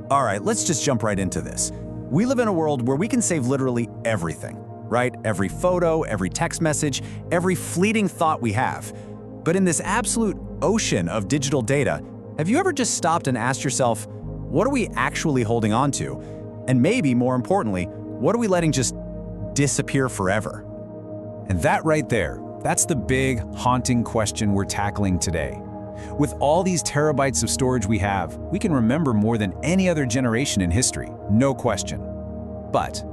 All right, let's just jump right into this. We live in a world where we can save literally everything, right? Every photo, every text message, every fleeting thought we have. But in this absolute ocean of digital data, have you ever just stopped and asked yourself, what are we actually holding on to? And maybe more importantly, what are we letting just disappear forever? And that right there, that's the big, haunting question we're tackling today. With all these terabytes of storage we have, we can remember more than any other generation in history, no question. But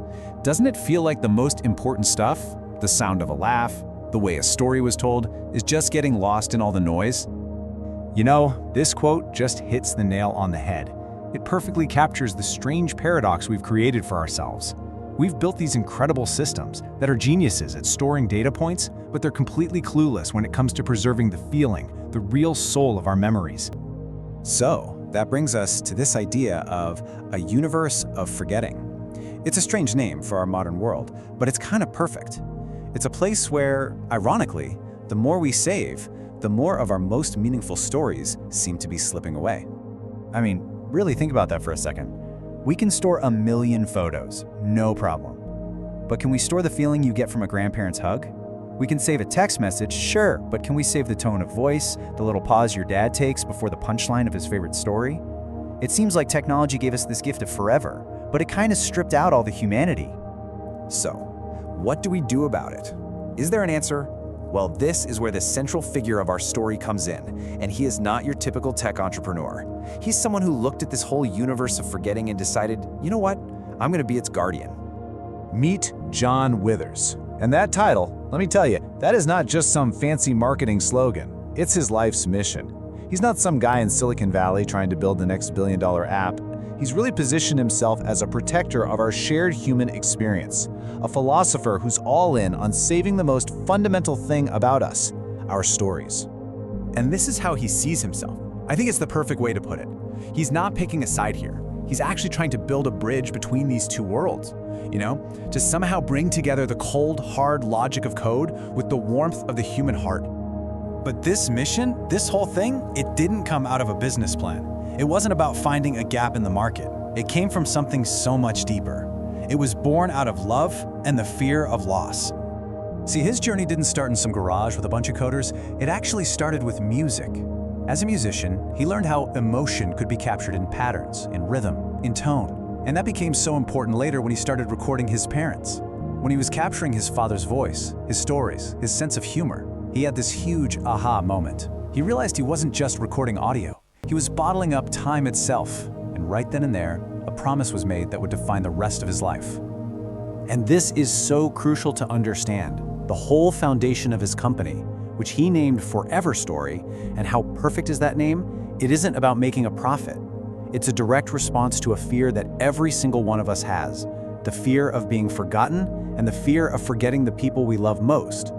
doesn't it feel like the most important stuff, the sound of a laugh, the way a story was told, is just getting lost in all the noise? You know, this quote just hits the nail on the head. It perfectly captures the strange paradox we've created for ourselves. We've built these incredible systems that are geniuses at storing data points, but they're completely clueless when it comes to preserving the feeling, the real soul of our memories. So, that brings us to this idea of a universe of forgetting. It's a strange name for our modern world, but it's kind of perfect. It's a place where, ironically, the more we save, the more of our most meaningful stories seem to be slipping away. I mean, really think about that for a second. We can store 1 million photos, no problem. But can we store the feeling you get from a grandparent's hug? We can save a text message, sure, but can we save the tone of voice, the little pause your dad takes before the punchline of his favorite story? It seems like technology gave us this gift of forever, but it kind of stripped out all the humanity. So, what do we do about it? Is there an answer? Well, this is where the central figure of our story comes in, and he is not your typical tech entrepreneur. He's someone who looked at this whole universe of forgetting and decided, you know what, I'm gonna be its guardian. Meet John Withers. And that title, let me tell you, that is not just some fancy marketing slogan. It's his life's mission. He's not some guy in Silicon Valley trying to build the next billion-dollar app. He's really positioned himself as a protector of our shared human experience, a philosopher who's all in on saving the most fundamental thing about us, our stories. And this is how he sees himself. I think it's the perfect way to put it. He's not picking a side here. He's actually trying to build a bridge between these two worlds, to somehow bring together the cold, hard logic of code with the warmth of the human heart. But this mission, this whole thing, it didn't come out of a business plan. It wasn't about finding a gap in the market. It came from something so much deeper. It was born out of love and the fear of loss. See, his journey didn't start in some garage with a bunch of coders. It actually started with music. As a musician, he learned how emotion could be captured in patterns, in rhythm, in tone. And that became so important later when he started recording his parents. When he was capturing his father's voice, his stories, his sense of humor, he had this huge aha moment. He realized he wasn't just recording audio. He was bottling up time itself, and right then and there, a promise was made that would define the rest of his life. And this is so crucial to understand. The whole foundation of his company, which he named Forever Story, and how perfect is that name? It isn't about making a profit. It's a direct response to a fear that every single one of us has, the fear of being forgotten and the fear of forgetting the people we love most.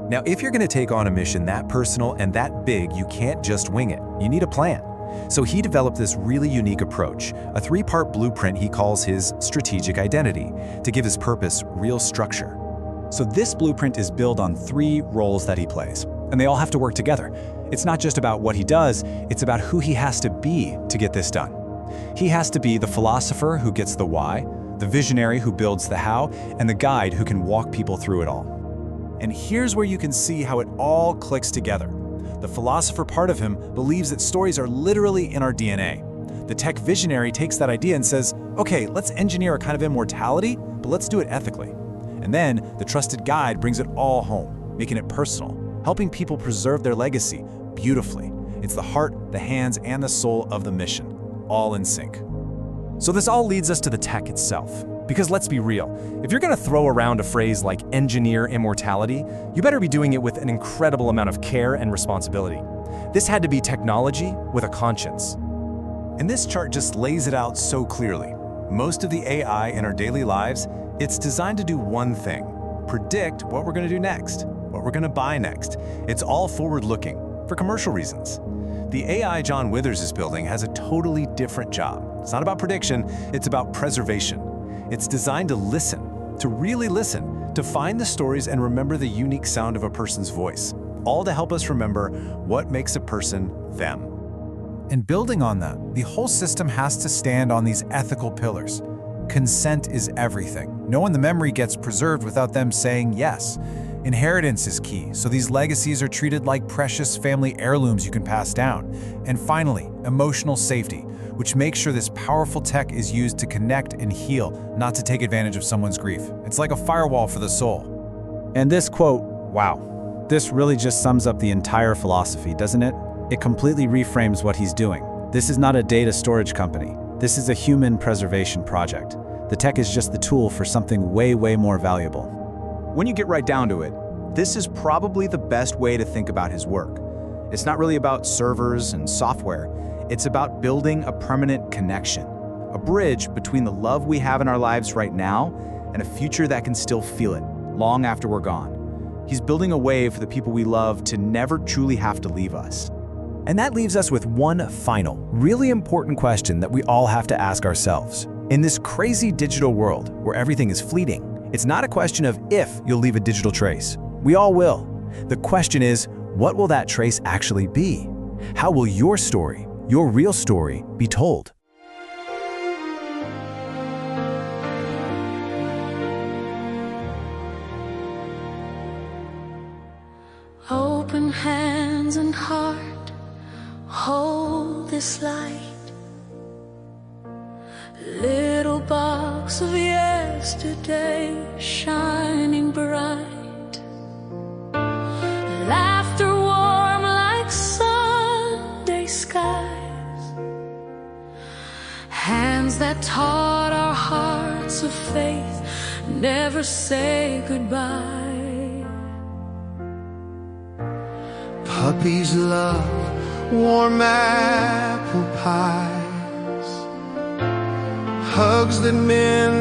Now, if you're going to take on a mission that personal and that big, you can't just wing it. You need a plan. So he developed this really unique approach, a 3-part blueprint he calls his strategic identity, to give his purpose real structure. So this blueprint is built on 3 roles that he plays, and they all have to work together. It's not just about what he does, it's about who he has to be to get this done. He has to be the philosopher who gets the why, the visionary who builds the how, and the guide who can walk people through it all. And here's where you can see how it all clicks together. The philosopher part of him believes that stories are literally in our DNA. The tech visionary takes that idea and says, okay, let's engineer a kind of immortality, but let's do it ethically. And then the trusted guide brings it all home, making it personal, helping people preserve their legacy beautifully. It's the heart, the hands, and the soul of the mission, all in sync. So this all leads us to the tech itself. Because let's be real, if you're going to throw around a phrase like engineer immortality, you better be doing it with an incredible amount of care and responsibility. This had to be technology with a conscience. And this chart just lays it out so clearly. Most of the AI in our daily lives, it's designed to do one thing: predict what we're going to do next, what we're going to buy next. It's all forward-looking, for commercial reasons. The AI John Withers is building has a totally different job. It's not about prediction, it's about preservation. It's designed to listen, to really listen, to find the stories and remember the unique sound of a person's voice, all to help us remember what makes a person them. And building on that, the whole system has to stand on these ethical pillars. Consent is everything. No one in the memory gets preserved without them saying yes. Inheritance is key, so these legacies are treated like precious family heirlooms you can pass down. And finally, emotional safety, which makes sure this powerful tech is used to connect and heal, not to take advantage of someone's grief. It's like a firewall for the soul. And this quote, wow, this really just sums up the entire philosophy, doesn't it? It completely reframes what he's doing. This is not a data storage company. This is a human preservation project. The tech is just the tool for something way, way more valuable. When you get right down to it, this is probably the best way to think about his work. It's not really about servers and software. It's about building a permanent connection, a bridge between the love we have in our lives right now and a future that can still feel it long after we're gone. He's building a way for the people we love to never truly have to leave us. And that leaves us with one final, really important question that we all have to ask ourselves. In this crazy digital world where everything is fleeting, it's not a question of if you'll leave a digital trace. We all will. The question is, what will that trace actually be? How will your story, your real story, be told? Open hands and heart, hold this light. Little box of yesterday shining bright. Laughter warm like Sunday skies. Hands that taught our hearts of faith never say goodbye. Puppies love warm apple pies, hugs that mend